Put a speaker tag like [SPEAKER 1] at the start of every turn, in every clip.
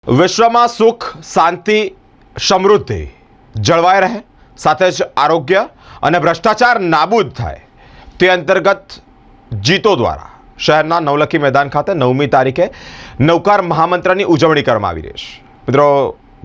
[SPEAKER 1] વિશ્વમાં સુખ, શાંતિ, સમૃદ્ધિ જળવાઈ રહે, સાથે જ આરોગ્ય અને ભ્રષ્ટાચાર નાબૂદ થાય તે અંતર્ગત જીતો દ્વારા શહેરના નવલખી મેદાન ખાતે 9મી તારીખે નવકાર મહામંત્રની ઉજવણી કરવામાં આવી રહી છે. મિત્રો,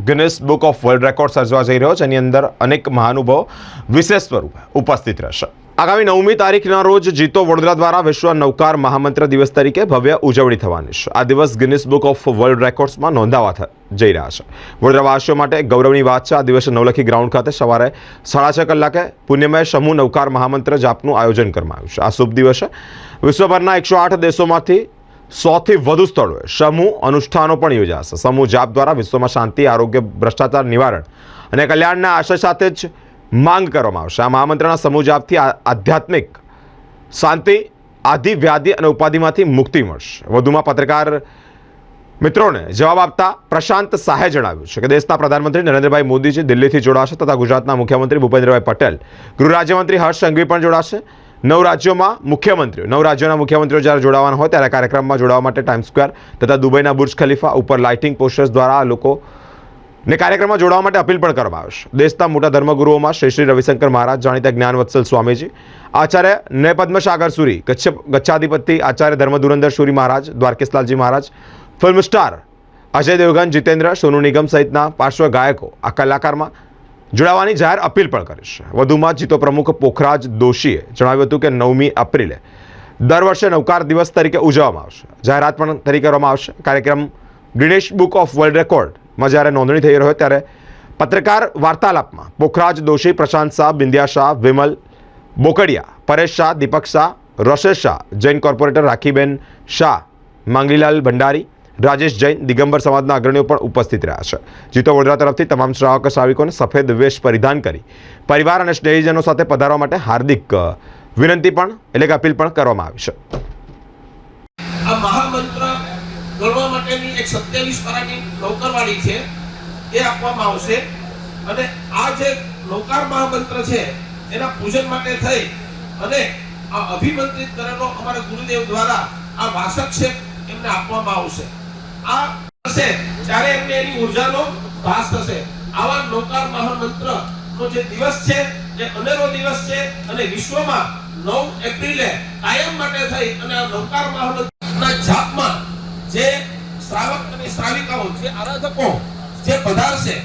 [SPEAKER 1] Guinness book of world record સર્જવા જઈ રહ્યો છે, જેની અંદર અનેક મહાનુભાવો વિશેષ સ્વરૂપે ઉપસ્થિત રહેશે. આગામી 9મી તારીખના રોજ જીતો વડોદરા દ્વારા વિશ્વ નવકાર મહામંત્ર દિવસ તરીકે ભવ્ય ઉજવણી થવાની છે. આ દિવસ ગિનિસ બુક ઓફ વર્લ્ડ રેકોર્ડ્સમાં નોંધાવા જઈ રહ્યા છે. વડોદરાવાસીઓ માટે ગૌરવની વાત છે. આ દિવસે નવલખી ગ્રાઉન્ડ ખાતે સવારે 6:30 કલાકે પુણ્યમય સમૂહ નવકાર મહામંત્ર જાપનું આયોજન કરવામાં આવ્યું છે. આ શુભ દિવસે વિશ્વભરના 108 દેશોમાંથી 100થી વધુ સ્થળોએ સમૂહ અનુષ્ઠાનો પણ યોજાશે. સમૂહ જાપ દ્વારા વિશ્વમાં શાંતિ, આરોગ્ય, ભ્રષ્ટાચાર નિવારણ અને કલ્યાણના આશય સાથે જ માંગ કરવામાં આવશે. આ મહામંત્રના સમૂહ જાપથી આધ્યાત્મિક શાંતિ, આદિ, વ્યાધિ અને ઉપાધિમાંથી મુક્તિ મળશે. વધુમાં પત્રકાર મિત્રોને જવાબ આપતા પ્રશાંત શાહે જણાવ્યું છે કે દેશના પ્રધાનમંત્રી નરેન્દ્રભાઈ મોદીજી દિલ્હીથી જોડાશે તથા ગુજરાતના મુખ્યમંત્રી ભૂપેન્દ્રભાઈ પટેલ, ગૃહ રાજ્યમંત્રી હર્ષ સંઘવી પણ જોડાશે. 9 રાજ્યોના મુખ્યમંત્રીઓ જ્યારે જોડાવાના હોય ત્યારે કાર્યક્રમમાં જોડાવા માટે ટાઈમ સ્ક્વેર તથા દુબઈના બુર્જ ખલીફા ઉપર લાઇટિંગ પોસ્ટર્સ દ્વારા આ લોકોને કાર્યક્રમમાં જોડાવા માટે અપીલ પણ કરવામાં આવશે. દેશના મોટા ધર્મગુરુઓમાં શ્રી રવિશંકર મહારાજ, જાણીતા જ્ઞાનવત્સલ સ્વામીજી, આચાર્ય નયપદ્મસાગર સુરી, ગચ્છાધિપતિ આચાર્ય ધર્મધુરંદર સુરી મહારાજ, દ્વારકેશલાલજી મહારાજ, ફિલ્મ સ્ટાર અજય દેવગન, જીતેન્દ્ર, સોનુ નિગમ સહિતના પાર્શ્વ ગાયકો આ કલાકારમાં જોડાવાની જાહેર અપીલ પણ કરી છે. વધુમાં જીતો પ્રમુખ પોખરાજ દોશીએ જણાવ્યું હતું કે 9મી એપ્રિલે દર વર્ષે નવકાર દિવસ તરીકે ઉજવવામાં આવશે. જાહેરાત પણ તરીકે કરવામાં આવશે. કાર્યક્રમ ગિનિસ બુક ઓફ વર્લ્ડ રેકોર્ડમાં જ્યારે નોંધણી થઈ રહ્યો ત્યારે પત્રકાર વાર્તાલાપમાં પોખરાજ દોશી, પ્રશાંત શાહ, બિંદિયા શાહ, વિમલ બોકડિયા, પરેશ શાહ, દીપક શાહ, રોશેશ શાહ, જૈન કોર્પોરેટર રાખીબેન શાહ, માંગલીલાલ ભંડારી, રાજેશ જૈન, દિગંબર સમાજના અગ્રણીઓ પણ ઉપસ્થિત રહ્યા છે. જીતો વડોદરા તરફથી તમામ શ્રાવકોને સફેદ વેશ પરિધાન કરી પરિવાર અને સ્નેહીજનો સાથે પધારવા માટે હાર્દિક વિનંતી પણ એટલે કે અપીલ પણ કરવામાં આવી છે.
[SPEAKER 2] આ મહામંત્ર ગણવા માટેની એક 27 પારાની નૌકરવાળી છે, એ આપવામાં આવશે અને આ જે નૌકાર મહામંત્ર છે એના પૂજન માટે થઈ અને આ અભિમંત્રિત કરેલો અમારા ગુરુદેવ દ્વારા આ વાસક છે એમને આપવામાં આવશે. આ હશે ત્યારે એમને એની ઉર્જાનો ભાસ થશે. આવા નૌકાર મહામંત્રનો જે દિવસ છે એ અનેરો દિવસ છે અને વિશ્વમાં 9 એપ્રિલે કાયમ માટે થઈ અને આ નૌકાર મહામંત્રના જાપમાં જે શ્રાવક અને શ્રાવિકાઓ, જે આરાધકો જે પધારશે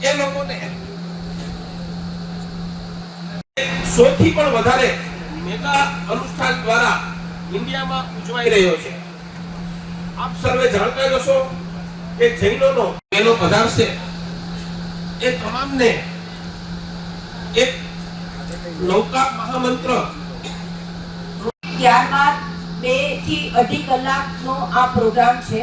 [SPEAKER 2] એ લોકોને 100 થી પણ વધારે મેગા અનુષ્ઠાન દ્વારા ઇન્ડિયામાં ઉજવાઈ રહ્યો છે. આપ સર્વે જાણતા જશો કે જૈનોનો મેળો પધારશે, એ તમામને એક નૌકાર મહામંત્ર
[SPEAKER 3] ત્યારબાદ 2 થી 2.5 કલાકનો આ પ્રોગ્રામ છે.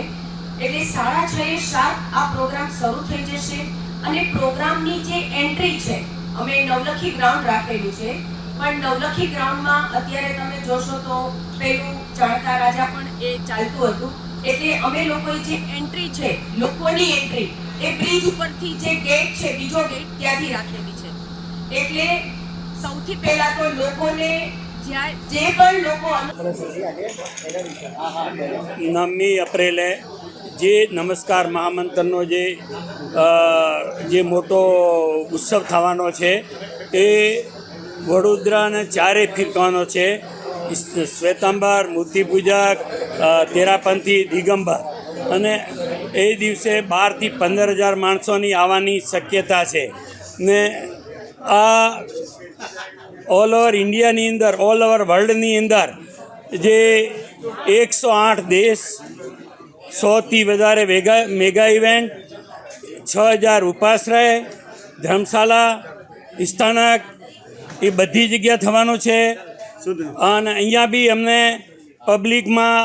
[SPEAKER 3] એટલે 6:30 એ 7 આ પ્રોગ્રામ શરૂ થઈ જશે અને પ્રોગ્રામની જે એન્ટ્રી છે અમે નવલખી ગ્રાઉન્ડ રાખેલું છે, પણ નવલખી ગ્રાઉન્ડમાં અત્યારે તમે જોશો તો પેલું જાણતા રાજા પણ એ ચાલતું હતું. એટલે અમે લોકોએ જે એન્ટ્રી છે, લોકોની એન્ટ્રી એ બ્રિજ ઉપરથી જે ગેટ છે, બીજો ગેટ ત્યાંથી રાખેલી છે. એટલે સૌથી પહેલા તો લોકોને જે પણ લોકો
[SPEAKER 4] 9મી એપ્રિલે જે નમસ્કાર મહામંત્રનો જે મોટો ઉત્સવ થવાનો છે એ વડોદરાને ચારે ફીરવાનો છે. શ્વેતાંબર, મૂર્તિપૂજક, તેરાપંથી, દિગંબર, અને એ દિવસે 12 થી 15,000 માણસોની આવવાની શક્યતા છે. ને આ ઓલ ઓવર ઇન્ડિયાની અંદર, ઓલ ઓવર વર્લ્ડની અંદર જે 108 દેશ, 100થી વધારે મેગા ઇવેન્ટ, 6,000 ઉપાશ્રય, ધર્મશાળા, સ્થાનક, એ બધી જગ્યા થવાનું છે. અને અહીંયા બી અમને પબ્લિકમાં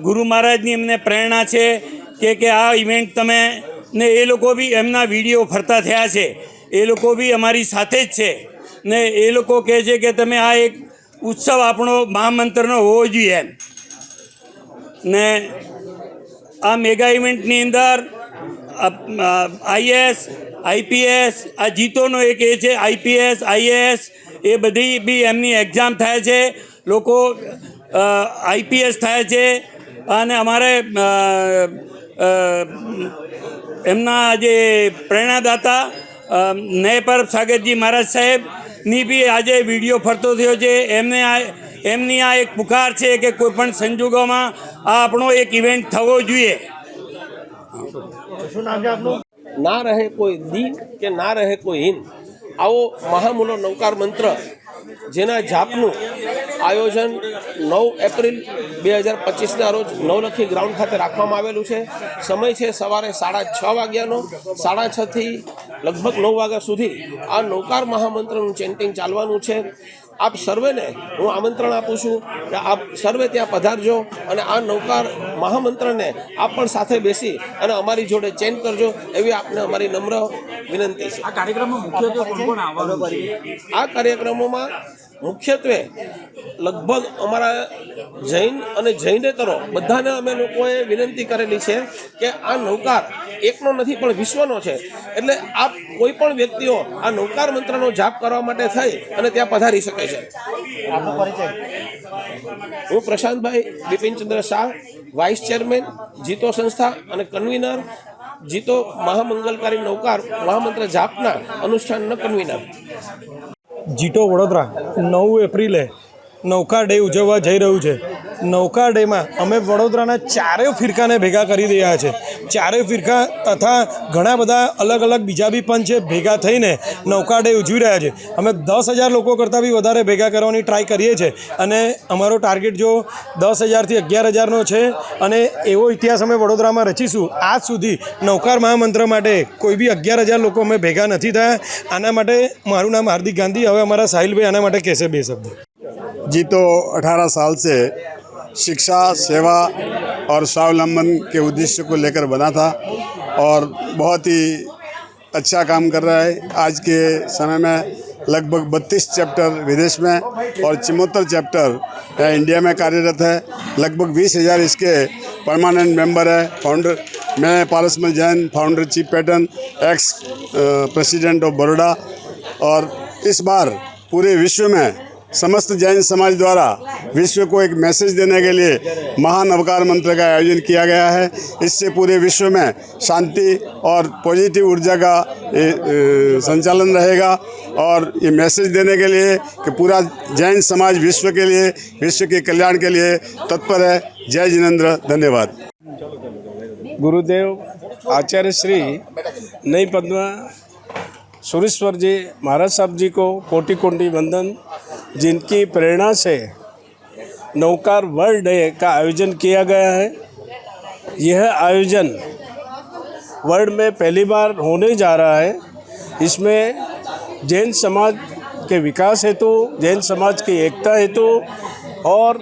[SPEAKER 4] ગુરુ મહારાજની અમને પ્રેરણા છે કે આ ઇવેન્ટ તમે ને એ લોકો બી એમના વિડીયો ફરતા થયા છે, એ લોકો બી અમારી સાથે જ છે ને એ લોકો કહે છે કે તમે આ એક ઉત્સવ આપણો મહામંત્રનો હોવો જોઈએ એમ. ને આ મેગા ઇવેન્ટની અંદર IAS, IPS, આ જીતોનો એક એ છે, IPS, IAS, એ બધી બી એમની એક્ઝામ થાય છે. લોકો IPS થાય છે અને અમારે એમના જે પ્રેરણાદાતા નય પરબ સાગરજી મહારાજ સાહેબની બી આજે વિડીયો ફરતો થયો છે. એમની આ એક પુકાર છે કે કોઈ પણ સંજોગોમાં આ આપણો એક ઇવેન્ટ થવો જોઈએ.
[SPEAKER 2] ના રહે કોઈ દીન કે ના રહે કોઈ હીન, આવો મહામૂલો નૌકાર મંત્ર જેના જાપનું આયોજન 9 એપ્રિલ 2025ના રોજ નવલખી ગ્રાઉન્ડ ખાતે રાખવામાં આવેલું છે. સમય છે સવારે 6:30 વાગ્યાનો. 6:30 થી લગભગ 9 વાગ્યા સુધી આ નૌકાર મહામંત્રનું ચેન્ટિંગ ચાલવાનું છે. આપ સર્વેને હું આમંત્રણ આપું છું કે આપ સર્વે ત્યાં પધારજો અને આ નૌકાર મહામંત્રને આપ પણ સાથે બેસી અને અમારી જોડે ચેન્ટ કરજો, એવી આપને અમારી નમ્ર વિનંતી છે.
[SPEAKER 5] આ કાર્યક્રમમાં મુખ્યત્વે કોણ કોણ આવવાનું છે?
[SPEAKER 2] આ કાર્યક્રમોમાં મુખ્યત્વે લગભગ અમારા જૈન અને જૈનેતરો બધાને અમે લોકોએ વિનંતી કરેલી છે કે આ નૌકાર એકનો નથી પણ વિશ્વનો છે, એટલે આપ કોઈ પણ વ્યક્તિઓ આ નૌકાર મંત્રનો જાપ કરવા માટે થઈ અને ત્યાં પધારી શકે છે. હું પ્રશાંતભાઈ બિપિનચંદ્ર શાહ, વાઇસ ચેરમેન જીતો સંસ્થા અને કન્વીનર જીતો મહામંગલકારી નૌકાર મહામંત્ર જાપના અનુષ્ઠાનના કન્વીનર.
[SPEAKER 6] જીતો વડોદરા 9 એપ્રિલે નૌકા ડે ઉજવવા જઈ રહ્યું છે. નૌકા ડેમાં અમે વડોદરાના ચારેય ફિરકાને ભેગા કરી રહ્યા છે. ચારેય ફિરકા તથા ઘણા બધા અલગ અલગ બીજા બી પંચ છે, ભેગા થઈને નૌકા ડે ઉજવી રહ્યા છે. અમે 10,000 લોકો કરતાં બી વધારે ભેગા કરવાની ટ્રાય કરીએ છીએ અને અમારો ટાર્ગેટ જો 10,000થી 11,000નો છે અને એવો ઇતિહાસ અમે વડોદરામાં રચીશું. આજ સુધી નૌકાર મહામંત્ર માટે કોઈ બી 11,000 લોકો અમે ભેગા નથી થયા. આના માટે મારું નામ હાર્દિક ગાંધી. હવે અમારા સાહિલભાઈ આના માટે કહેશે 2 શબ્દ.
[SPEAKER 7] जी तो 18 साल से शिक्षा, सेवा और स्वावलंबन के उद्देश्य को लेकर बना था और बहुत ही अच्छा काम कर रहा है. आज के समय में लगभग 32 चैप्टर विदेश में और 74 चैप्टर इंडिया में कार्यरत है. लगभग 20,000 इसके परमानेंट मेंबर है. फाउंडर मैं Parasmal Jain, founder chief pattern, ex president of Baroda. और इस बार पूरे विश्व में समस्त जैन समाज द्वारा विश्व को एक मैसेज देने के लिए महानवकार मंत्र का आयोजन किया गया है. इससे पूरे विश्व में शांति और पॉजिटिव ऊर्जा का संचालन रहेगा और ये मैसेज देने के लिए कि पूरा जैन समाज विश्व के लिए, विश्व के कल्याण के लिए तत्पर है. जय जिनेंद्र. धन्यवाद.
[SPEAKER 8] गुरुदेव आचार्य श्री नई पद्म सुरेश्वर जी महाराज साहब जी को कोटि कोटि वंदन, जिनकी प्रेरणा से नौकार वर्ल्ड डे का आयोजन किया गया है. यह आयोजन वर्ल्ड में पहली बार होने जा रहा है. इसमें जैन समाज के विकास हेतु, जैन समाज की एकता हेतु और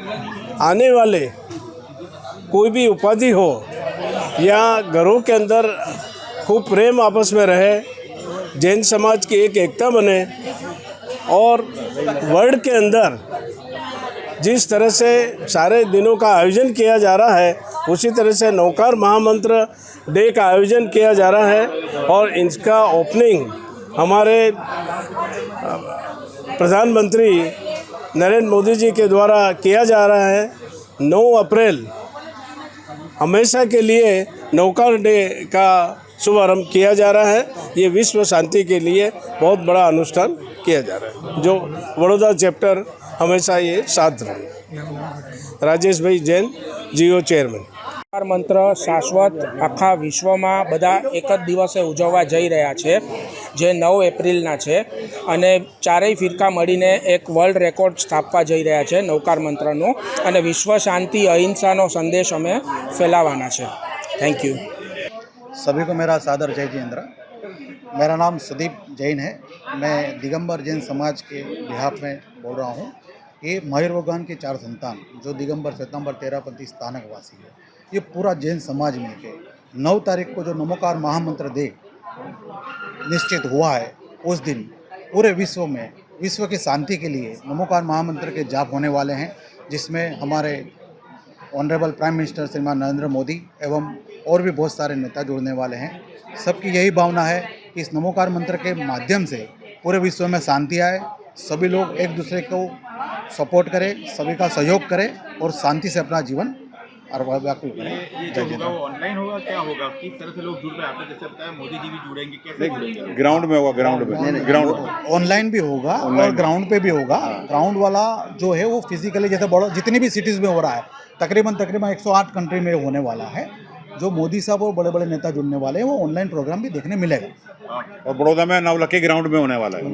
[SPEAKER 8] आने वाले कोई भी उपाधि हो या घरों के अंदर खूब प्रेम आपस में रहे, जैन समाज की एक एकता बने और वर्ल्ड के अंदर जिस तरह से सारे दिनों का आयोजन किया जा रहा है, उसी तरह से नौकार महामंत्र डे का आयोजन किया जा रहा है. और इसका ओपनिंग हमारे प्रधानमंत्री नरेंद्र मोदी जी के द्वारा किया जा रहा है. 9 अप्रैल हमेशा के लिए नौकार डे का शुभारंभ किया जा रहा है. ये विश्व शांति के लिए बहुत बड़ा अनुष्ठान किया जा रहा है, जो वडोदरा चैप्टर हमेशा ये साथ रहे. राजेश भाई जैन, जियो चेयरमैन.
[SPEAKER 5] નૌકાર મંત્ર શાશ્વત આખા વિશ્વમાં બધા એક જ દિવસે ઉજવવા જઈ રહ્યા છે, જે 9 એપ્રિલના છે અને ચારેય ફિરકા મળીને એક વર્લ્ડ રેકોર્ડ સ્થાપવા જઈ રહ્યા છે નૌકાર મંત્રનો, અને વિશ્વ શાંતિ અહિંસાનો સંદેશ અમે ફેલાવવાના છે. Thank you.
[SPEAKER 9] सभी को मेरा सादर जय जिनेंद्र. मेरा नाम सुदीप जैन है. मैं दिगंबर जैन समाज के बिहाफ में बोल रहा हूँ. ये महावीर भगवान के 4 संतान जो दिगंबर, श्वेतांबर, तेरापंथी स्थानक वासी है, ये पूरा जैन समाज मिल के 9 तारीख को जो नमोकार महामंत्र डे निश्चित हुआ है, उस दिन पूरे विश्व में विश्व की शांति के लिए नमोकार महामंत्र के जाप होने वाले हैं, जिसमें हमारे ऑनरेबल प्राइम मिनिस्टर श्रीमान नरेंद्र मोदी एवं और भी बहुत सारे नेता जुड़ने वाले हैं. सबकी यही भावना है कि इस नमोकार मंत्र के माध्यम से पूरे विश्व में शांति आए, सभी लोग एक दूसरे को सपोर्ट करें, सभी का सहयोग करें और शांति से अपना जीवन और व्याकुल करें। जय जिंद।
[SPEAKER 10] ऑनलाइन होगा क्या होगा, किस तरह से लोग जुड़ रहे हैं? आपने जैसे बताया मोदी जी भी जुड़ेंगे, कैसे जुड़ेंगे?
[SPEAKER 7] ग्राउंड में होगा, ग्राउंड
[SPEAKER 9] ऑनलाइन भी होगा और ग्राउंड पे भी होगा। ग्राउंड वाला जो है वो फिजिकली जैसे बड़ा जितनी भी सिटीज़ में हो रहा है, तकरीबन 108 कंट्री में होने वाला है। जो मोदी साहब और बड़े बड़े नेता जुड़ने वाले हैं वो ऑनलाइन प्रोग्राम भी देखने मिलेगा।
[SPEAKER 7] और बड़ौदा में नवलखी ग्राउंड में होने वाला है।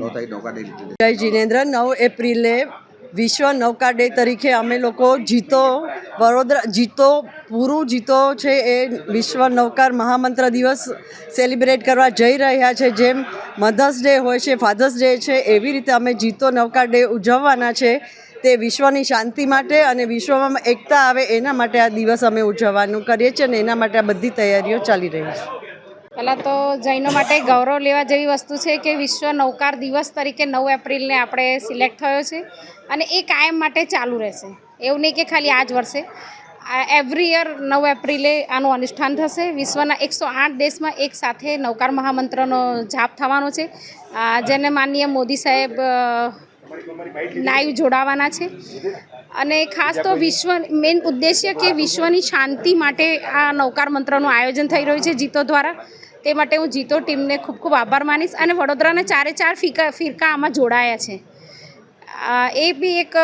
[SPEAKER 11] જય જિનેન્દ્ર 9 એપ્રિલે વિશ્વ નૌકા ડે તરીકે અમે લોકો જીતો વડોદરા જીતો પૂરું જીતો છે એ વિશ્વ નૌકાર મહામંત્ર દિવસ સેલિબ્રેટ કરવા જઈ રહ્યા છે। જેમ મધર્સ ડે હોય છે, ફાધર્સ ડે છે, એવી રીતે અમે જીતો નૌકા ડે ઉજવવાના છે। તે વિશ્વની શાંતિ માટે અને વિશ્વમાં એકતા આવે એના માટે આ દિવસ અમે ઉજવવાનું કરીએ છીએ અને એના માટે આ બધી તૈયારીઓ ચાલી રહી છે।
[SPEAKER 12] પહેલાં તો જૈનો માટે ગૌરવ લેવા જેવી વસ્તુ છે કે વિશ્વ નૌકાર દિવસ તરીકે 9 એપ્રિલને આપણે સિલેક્ટ થયો છે અને એ કાયમ માટે ચાલુ રહેશે। એવું નહીં કે ખાલી આ જ વર્ષે, એવરી યર 9 એપ્રિલે આનું અનુષ્ઠાન થશે। વિશ્વના 108 દેશમાં એક સાથે નૌકાર મહામંત્રનો જાપ થવાનો છે, જેને માનનીય મોદી સાહેબ લાઈવ જોડાવાના છે। અને ખાસ તો વિશ્વ મેઇન ઉદ્દેશ્ય કે વિશ્વની શાંતિ માટે આ નૌકાર મંત્રનું આયોજન થઈ રહ્યું છે જીતો દ્વારા। તે માટે હું જીતો ટીમને ખૂબ ખૂબ આભાર માનીશ અને વડોદરાના 4 ફિરકા આમાં જોડાયા છે। એ બી એક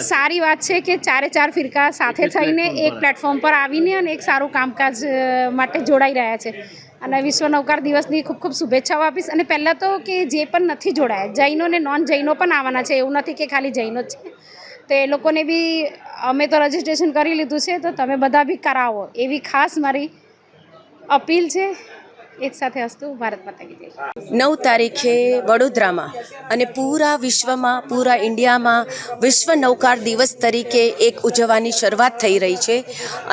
[SPEAKER 12] સારી વાત છે કે 4 ફિરકા સાથે થઈને એક પ્લેટફોર્મ પર આવીને અને એક સારું કામકાજ માટે જોડાઈ રહ્યા છે। અને વિશ્વ નૌકાર દિવસની ખૂબ ખૂબ શુભેચ્છાઓ આપીશ। અને પહેલાં તો કે જે પણ નથી જોડાયા, જૈનો ને નોન જૈનો પણ આવવાના છે, એવું નથી કે ખાલી જૈનો જ છે। તો એ લોકોને બી અમે તો રજિસ્ટ્રેશન કરી લીધું છે, તો તમે બધા બી કરાવો એવી ખાસ મારી અપીલ છે। એક સાથે અસ્તુ, ભારત માતા કી જય।
[SPEAKER 3] 9 તારીખે વડોદરામાં અને પૂરા વિશ્વમાં, પૂરા ઇન્ડિયામાં વિશ્વ નૌકાર દિવસ તરીકે એક ઉજવવાની શરૂઆત થઈ રહી છે।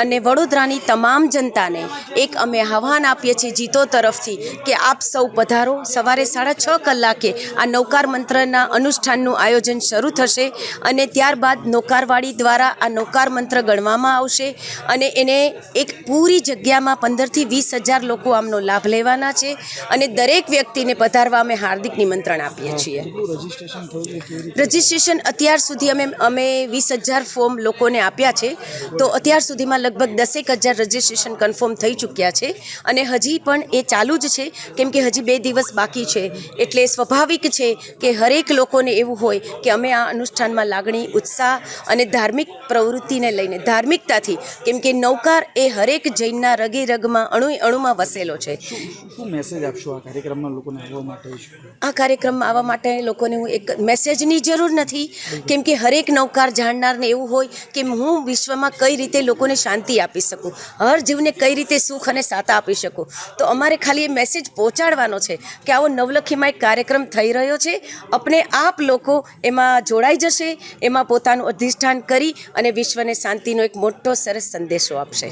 [SPEAKER 3] અને વડોદરાની તમામ જનતાને એક અમે આહ્વાન આપીએ છીએ જીતો તરફથી કે આપ સૌ પધારો। સવારે 6:30 કલાકે આ નૌકાર મંત્રના અનુષ્ઠાનનું આયોજન શરૂ થશે અને ત્યારબાદ નૌકારવાડી દ્વારા આ નૌકાર મંત્ર ગણવામાં આવશે અને એને એક પૂરી જગ્યામાં 15,000 થી 20,000 લોકો આમનો લાભ લેવાના છે અને દરેક વ્યક્તિને પધારવા અમે હાર્દિક નિમંત્રણ આપીએ છીએ। રજિસ્ટ્રેશન અત્યાર સુધી અમે 20,000 ફોર્મ લોકોને આપ્યા છે, તો અત્યાર સુધીમાં લગભગ 10,000 રજિસ્ટ્રેશન કન્ફર્મ થઈ ચૂક્યા છે અને હજી પણ એ ચાલુ જ છે, કેમ કે હજી 2 દિવસ બાકી છે। એટલે સ્વાભાવિક છે કે હરેક લોકોને એવું હોય કે અમે આ અનુષ્ઠાનમાં લાગણી, ઉત્સાહ અને ધાર્મિક પ્રવૃત્તિને લઈને, ધાર્મિકતાથી, કેમ કે નૌકાર એ હરેક જૈનના રગે રગમાં, અણુમાં વસેલો છે।
[SPEAKER 5] શું મેસેજ આપશો આ કાર્યક્રમમાં લોકોને આવવા માટે?
[SPEAKER 3] આ કાર્યક્રમમાં આવવા માટે લોકોને હું એક મેસેજની જરૂર નથી, કેમ કે હરેક નૌકાર જાણનારને એવું હોય કે હું વિશ્વમાં કઈ રીતે લોકોને શાંતિ આપી શકું, હર જીવને કઈ રીતે સુખ અને સાતા આપી શકું। તો અમારે ખાલી એ મેસેજ પહોંચાડવાનો છે કે આવો નવલખીમાં એક કાર્યક્રમ થઈ રહ્યો છે, આપણે આપ લોકો એમાં જોડાઈ જશે, એમાં પોતાનું અધિષ્ઠાન કરી અને વિશ્વને શાંતિનો એક મોટો સરસ સંદેશો આપશે।